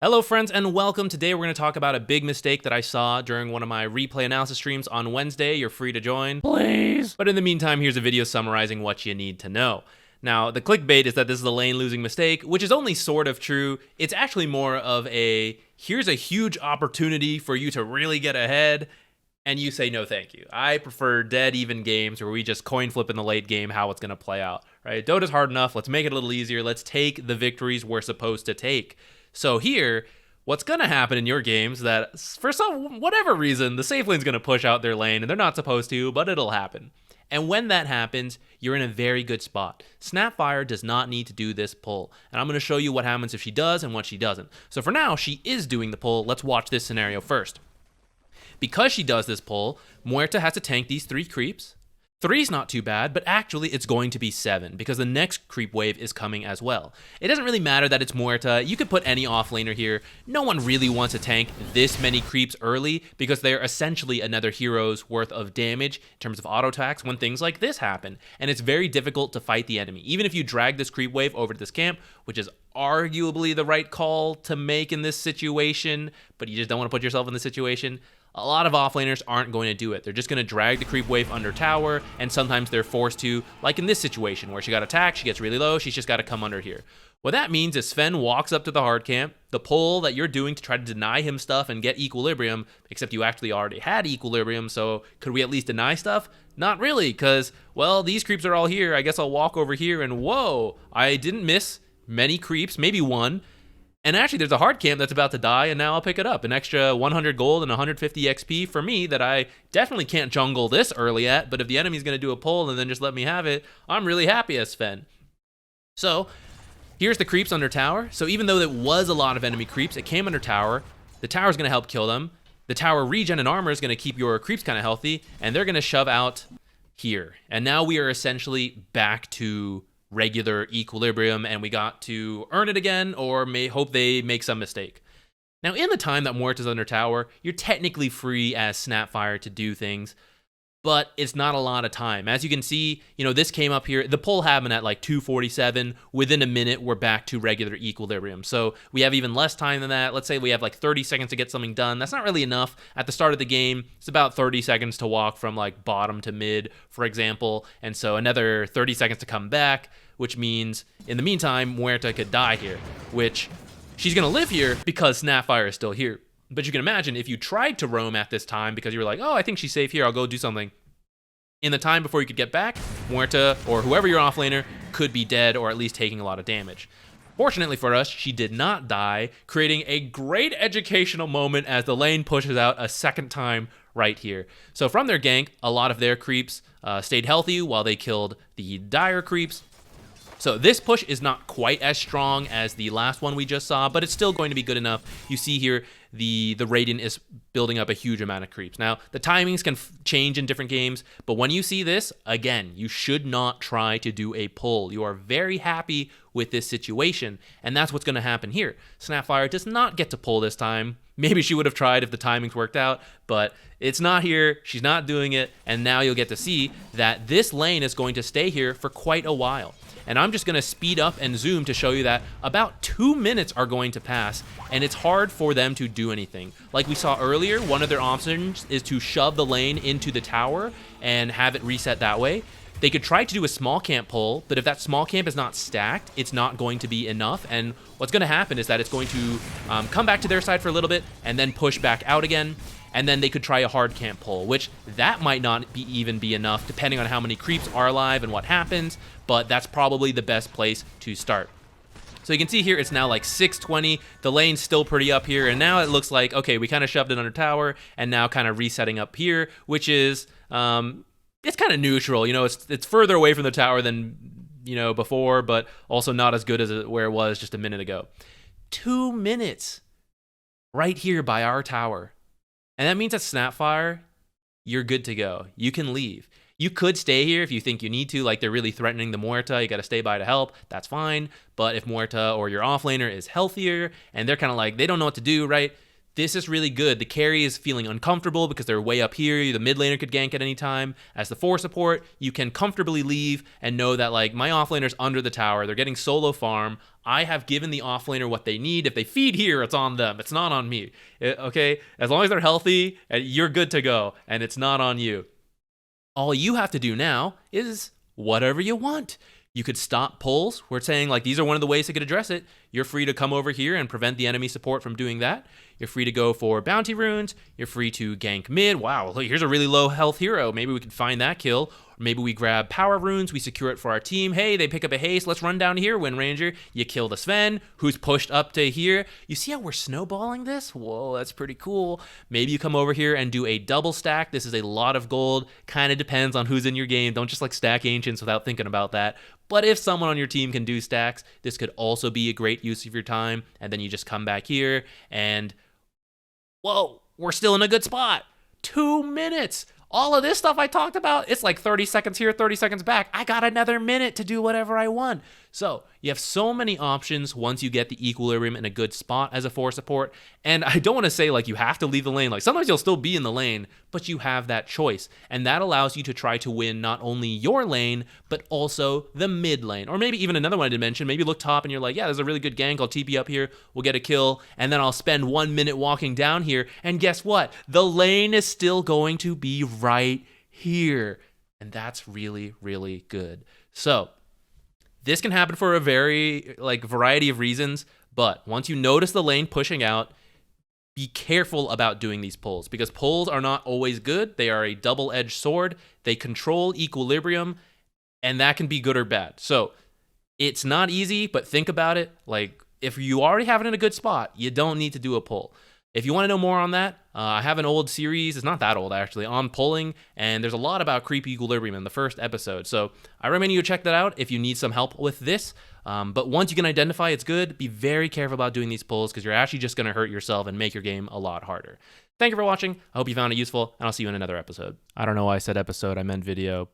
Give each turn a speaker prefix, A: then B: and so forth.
A: Hello friends and welcome. Today we're going to talk about a big mistake that I saw during one of my replay analysis streams on Wednesday. You're free to join, please. But in the meantime, here's a video summarizing what you need to know. Now, the clickbait is that this is a lane losing mistake, which is only sort of true. It's actually more of here's a huge opportunity for you to really get ahead, and you say no thank you. I prefer dead even games where we just coin flip in the late game how it's going to play out, right? Dota's hard enough. Let's make it a little easier. Let's take the victories we're supposed to take. So here, what's going to happen in your games that for whatever reason, the safe lane's going to push out their lane and they're not supposed to, but it'll happen. And when that happens, you're in a very good spot. Snapfire does not need to do this pull. And I'm going to show you what happens if she does and what she doesn't. So for now, she is doing the pull. Let's watch this scenario first. Because she does this pull, Muerta has to tank these 3 creeps. 3's not too bad, but actually it's going to be 7 because the next creep wave is coming as well. It doesn't really matter that it's Muerta. You could put any offlaner here. No one really wants to tank this many creeps early because they're essentially another hero's worth of damage in terms of auto attacks when things like this happen. And it's very difficult to fight the enemy. Even if you drag this creep wave over to this camp, which is arguably the right call to make in this situation, but you just don't want to put yourself in this situation. A lot of offlaners aren't going to do it. They're just going to drag the creep wave under tower, and sometimes they're forced to, like in this situation where she got attacked, she gets really low, she's just got to come under here. What that means is Sven walks up to the hard camp, the pull that you're doing to try to deny him stuff and get equilibrium, except you actually already had equilibrium, so could we at least deny stuff? Not really, because, well, these creeps are all here, I guess I'll walk over here and whoa, I didn't miss many creeps, maybe one. And actually, there's a hard camp that's about to die, and now I'll pick it up. An extra 100 gold and 150 XP for me that I definitely can't jungle this early at, but if the enemy's going to do a pull and then just let me have it, I'm really happy as Sven. So, here's the creeps under tower. So even though it was a lot of enemy creeps, it came under tower. The tower's going to help kill them. The tower regen and armor is going to keep your creeps kind of healthy, and they're going to shove out here. And now we are essentially back to regular equilibrium, and we got to earn it again or may hope they make some mistake. Now, in the time that Muerta's under tower, you're technically free as Snapfire to do things, but it's not a lot of time. As you can see, this came up here. The pull happened at like 247. Within a minute, we're back to regular equilibrium. So we have even less time than that. Let's say we have like 30 seconds to get something done. That's not really enough. At the start of the game, it's about 30 seconds to walk from like bottom to mid, for example. And so another 30 seconds to come back, which means in the meantime, Muerta could die here, which she's going to live here because Snapfire is still here. But you can imagine if you tried to roam at this time because you were like, oh, I think she's safe here, I'll go do something. In the time before you could get back, Muerta or whoever your offlaner could be dead or at least taking a lot of damage. Fortunately for us, she did not die, creating a great educational moment as the lane pushes out a second time right here. So from their gank, a lot of their creeps stayed healthy while they killed the dire creeps. So this push is not quite as strong as the last one we just saw, but it's still going to be good enough. You see here, the Radiant is building up a huge amount of creeps. Now, the timings can change in different games, but when you see this, again, you should not try to do a pull. You are very happy with this situation, and that's what's going to happen here. Snapfire does not get to pull this time. Maybe she would have tried if the timings worked out, but it's not here. She's not doing it, and now you'll get to see that this lane is going to stay here for quite a while. And I'm just going to speed up and zoom to show you that about 2 minutes are going to pass, and it's hard for them to do anything. Like we saw earlier, one of their options is to shove the lane into the tower and have it reset that way. They could try to do a small camp pull, but if that small camp is not stacked, it's not going to be enough. And what's going to happen is that it's going to come back to their side for a little bit and then push back out again. And then they could try a hard camp pull, which that might not even be enough depending on how many creeps are alive and what happens, but that's probably the best place to start. So you can see here it's now like 6:20, the lane's still pretty up here, and now it looks like, okay, we kind of shoved it under tower, and now kind of resetting up here, which is, it's kind of neutral, it's further away from the tower than, before, but also not as good as where it was just a minute ago. 2 minutes right here by our tower. And that means at Snapfire, you're good to go. You can leave. You could stay here if you think you need to, like they're really threatening the Muerta, you got to stay by to help, that's fine. But if Muerta or your offlaner is healthier and they're kind of like, they don't know what to do, right? This is really good. The carry is feeling uncomfortable because they're way up here. The mid laner could gank at any time. As the 4 support, you can comfortably leave and know that like my offlaner's under the tower. They're getting solo farm. I have given the offlaner what they need. If they feed here, it's on them. It's not on me. Okay? As long as they're healthy, you're good to go, and it's not on you. All you have to do now is whatever you want. You could stop pulls. We're saying like these are one of the ways they could address it. You're free to come over here and prevent the enemy support from doing that. You're free to go for bounty runes. You're free to gank mid. Wow, look, here's a really low health hero. Maybe we can find that kill. Or maybe we grab power runes. We secure it for our team. Hey, they pick up a haste. Let's run down here, Wind Ranger. You kill the Sven, who's pushed up to here. You see how we're snowballing this? Whoa, that's pretty cool. Maybe you come over here and do a double stack. This is a lot of gold. Kind of depends on who's in your game. Don't just like stack ancients without thinking about that. But if someone on your team can do stacks, this could also be a great use of your time. And then you just come back here and, whoa, we're still in a good spot. 2 minutes. All of this stuff I talked about, it's like 30 seconds here, 30 seconds back. I got another minute to do whatever I want. So you have so many options once you get the equilibrium in a good spot as a 4 support. And I don't want to say like you have to leave the lane. Like sometimes you'll still be in the lane, but you have that choice. And that allows you to try to win not only your lane, but also the mid lane. Or maybe even another one I did mention, maybe you look top and you're like, yeah, there's a really good gank. I'll TP up here. We'll get a kill. And then I'll spend 1 minute walking down here. And guess what? The lane is still going to be right here. And that's really, really good. So this can happen for a very variety of reasons, but once you notice the lane pushing out, be careful about doing these pulls because pulls are not always good. They are a double-edged sword. They control equilibrium, and that can be good or bad. So it's not easy, but think about it. Like if you already have it in a good spot, you don't need to do a pull. If you want to know more on that, I have an old series, it's not that old actually, on pulling, and there's a lot about creep equilibrium in the first episode. So I recommend you check that out if you need some help with this. But once you can identify it's good, be very careful about doing these pulls because you're actually just going to hurt yourself and make your game a lot harder. Thank you for watching. I hope you found it useful, and I'll see you in another episode. I don't know why I said episode, I meant video.